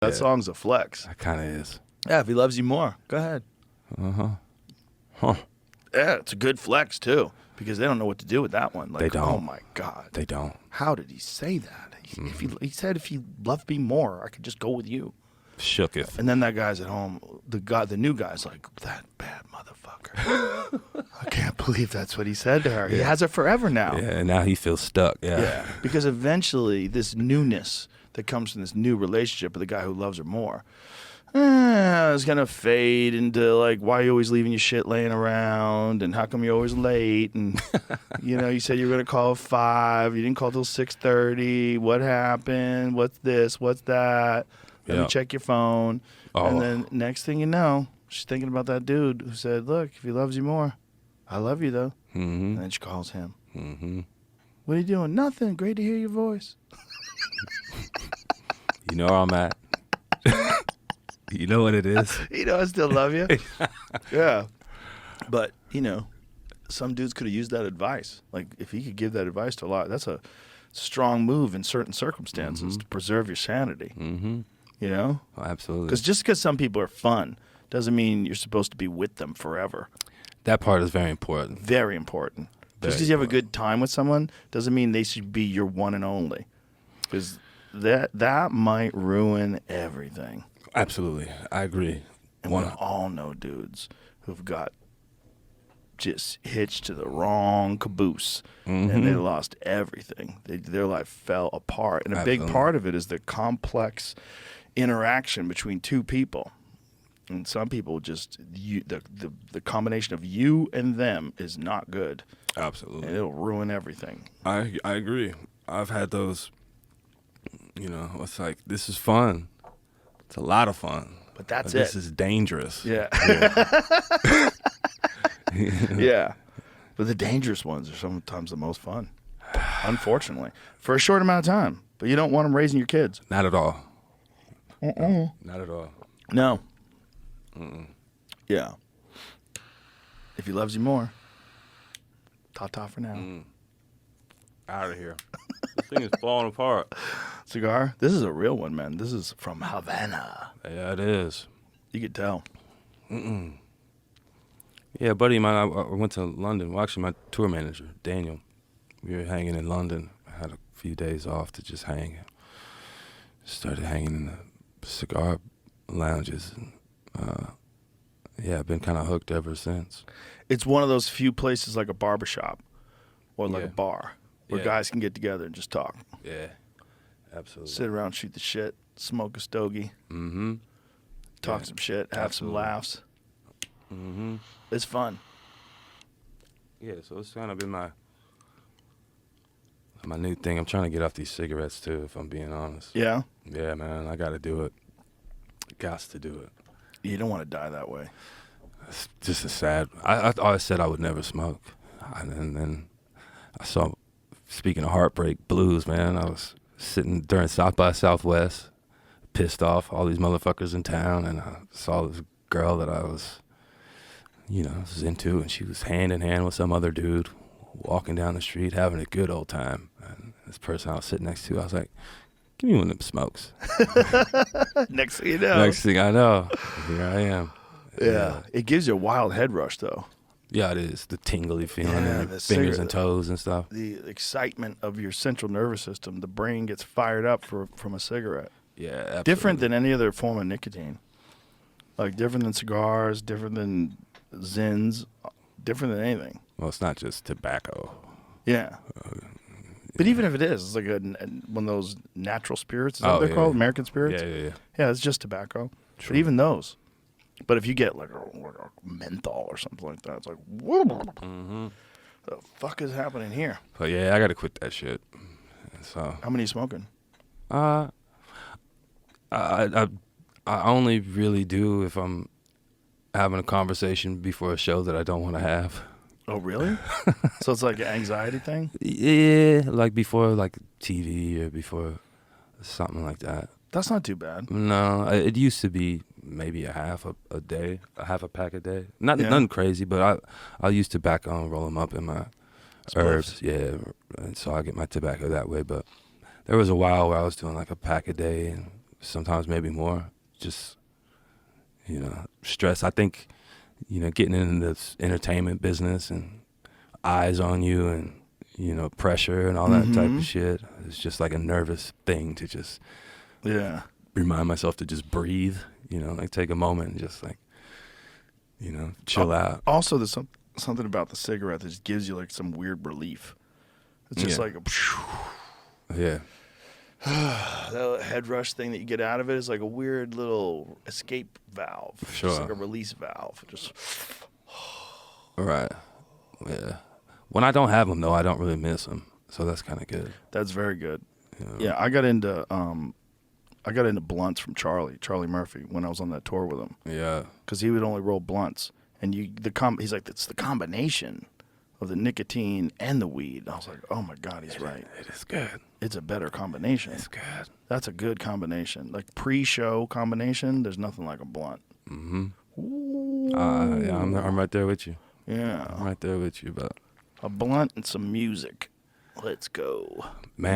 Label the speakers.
Speaker 1: That song's a flex.
Speaker 2: That kind of is.
Speaker 1: Yeah, if he loves you more, go ahead.
Speaker 2: Huh.
Speaker 1: Yeah, it's a good flex, too, because they don't know what to do with that one. Like,
Speaker 2: They don't.
Speaker 1: Oh, my God.
Speaker 2: They don't.
Speaker 1: How did he say that? He said, if you love me more, I could just go with you.
Speaker 2: Shooketh.
Speaker 1: And then that guy's at home. The new guy's like, that bad motherfucker. I can't believe that's what he said to her. He has her forever now.
Speaker 2: Yeah, and now he feels stuck.
Speaker 1: Yeah, because eventually this newness that comes from this new relationship with the guy who loves her more is going to fade into, like, why are you always leaving your shit laying around, and how come you're always late, and, you said you were going to call at 5, you didn't call till 6:30, what happened, what's this, what's that, let me check your phone, and then next thing you know, she's thinking about that dude who said, look, if he loves you more, I love you, though, and then she calls him. What are you doing? Nothing, great to hear your voice.
Speaker 2: You know where I'm at. You know what it is.
Speaker 1: I still love you. Yeah. But, some dudes could have used that advice. Like, if he could give that advice to a lot, that's a strong move in certain circumstances to preserve your sanity.
Speaker 2: Oh, absolutely.
Speaker 1: Because some people are fun doesn't mean you're supposed to be with them forever.
Speaker 2: That part is very important.
Speaker 1: Very important. Just because you have a good time with someone doesn't mean they should be your one and only. Because that might ruin everything.
Speaker 2: Absolutely. I agree.
Speaker 1: And we all know dudes who've got just hitched to the wrong caboose and they lost everything. Their life fell apart. And a big part of it is the complex interaction between two people. And some people just, the combination of you and them is not good.
Speaker 2: Absolutely.
Speaker 1: And it'll ruin everything.
Speaker 2: I agree. I've had those, it's like, this is fun. It's a lot of fun.
Speaker 1: But that's
Speaker 2: This is dangerous.
Speaker 1: Yeah. Yeah. But the dangerous ones are sometimes the most fun, unfortunately. For a short amount of time. But you don't want them raising your kids.
Speaker 2: Not at all. Not at all.
Speaker 1: No. Yeah. If he loves you more, ta-ta for now.
Speaker 2: Out of here. This thing is falling apart.
Speaker 1: Cigar? This is a real one, man. This is from Havana.
Speaker 2: Yeah, it is.
Speaker 1: You could tell.
Speaker 2: Yeah, buddy of mine, I went to London. Well, actually, my tour manager, Daniel, we were hanging in London. I had a few days off to just hang. Started hanging in the cigar lounges. And, I've been kind of hooked ever since.
Speaker 1: It's one of those few places like a barbershop or like a bar where guys can get together and just talk.
Speaker 2: Yeah, absolutely.
Speaker 1: Sit around, shoot the shit, smoke a stogie, talk some shit, have some laughs. It's fun.
Speaker 2: Yeah, so it's kind of been my new thing. I'm trying to get off these cigarettes too, if I'm being honest.
Speaker 1: Yeah?
Speaker 2: Yeah, man, I got to do it. Gots to do it.
Speaker 1: You don't want to die that way.
Speaker 2: It's just a sad. I always said I would never smoke, and then I saw. Speaking of heartbreak blues, man, I was sitting during South by Southwest, pissed off all these motherfuckers in town, and I saw this girl that I was into, and she was hand in hand with some other dude walking down the street having a good old time. And this person I was sitting next to, I was like, give me one of them smokes.
Speaker 1: Next thing you know.
Speaker 2: Next thing I know, here I am.
Speaker 1: Yeah. It gives you a wild head rush, though.
Speaker 2: Yeah, it is. The tingly feeling in your fingers and toes and stuff.
Speaker 1: The excitement of your central nervous system. The brain gets fired up from a cigarette.
Speaker 2: Yeah, absolutely.
Speaker 1: Different than any other form of nicotine. Like, different than cigars, different than Zins, different than anything.
Speaker 2: Well, it's not just tobacco.
Speaker 1: Yeah. But even if it is, it's like one of those natural spirits, is that what they're called? American spirits?
Speaker 2: Yeah.
Speaker 1: Yeah, it's just tobacco.
Speaker 2: True.
Speaker 1: But even those. But if you get like a menthol or something like that, it's like, whoa, the fuck is happening here?
Speaker 2: But yeah, I got to quit that shit. So.
Speaker 1: How many are you smoking?
Speaker 2: I only really do if I'm having a conversation before a show that I don't want to have.
Speaker 1: Oh, really? So it's like an anxiety thing?
Speaker 2: Yeah, like before like TV or before something like that.
Speaker 1: That's not too bad.
Speaker 2: No, it used to be maybe a half a day, a half a pack a day. Nothing crazy, but I used tobacco and roll them up in my herbs. Yeah, and so I get my tobacco that way. But there was a while where I was doing like a pack a day and sometimes maybe more. Just, stress. I think, getting into this entertainment business and eyes on you and, pressure and all that type of shit. It's just like a nervous thing to just remind myself to just breathe, like take a moment and just like, chill out.
Speaker 1: Also, there's something about the cigarette that just gives you like some weird relief. It's just like
Speaker 2: yeah.
Speaker 1: that head rush thing that you get out of it is like a weird little escape valve.
Speaker 2: Sure.
Speaker 1: Just like a release valve. Just
Speaker 2: right. Yeah. When I don't have them though, I don't really miss them. So that's kind of good.
Speaker 1: That's very good. Yeah, I got into blunts from Charlie Murphy when I was on that tour with him.
Speaker 2: Yeah.
Speaker 1: Because he would only roll blunts, and he's like, it's the combination of the nicotine and the weed. I was like, oh my God, he's right.
Speaker 2: It is good.
Speaker 1: It's a better combination.
Speaker 2: It's good.
Speaker 1: That's a good combination. Like pre-show combination, there's nothing like a blunt.
Speaker 2: Mm-hmm. Yeah, I'm right there with you.
Speaker 1: Yeah.
Speaker 2: I'm right there with you, but
Speaker 1: a blunt and some music. Let's go.
Speaker 2: Man.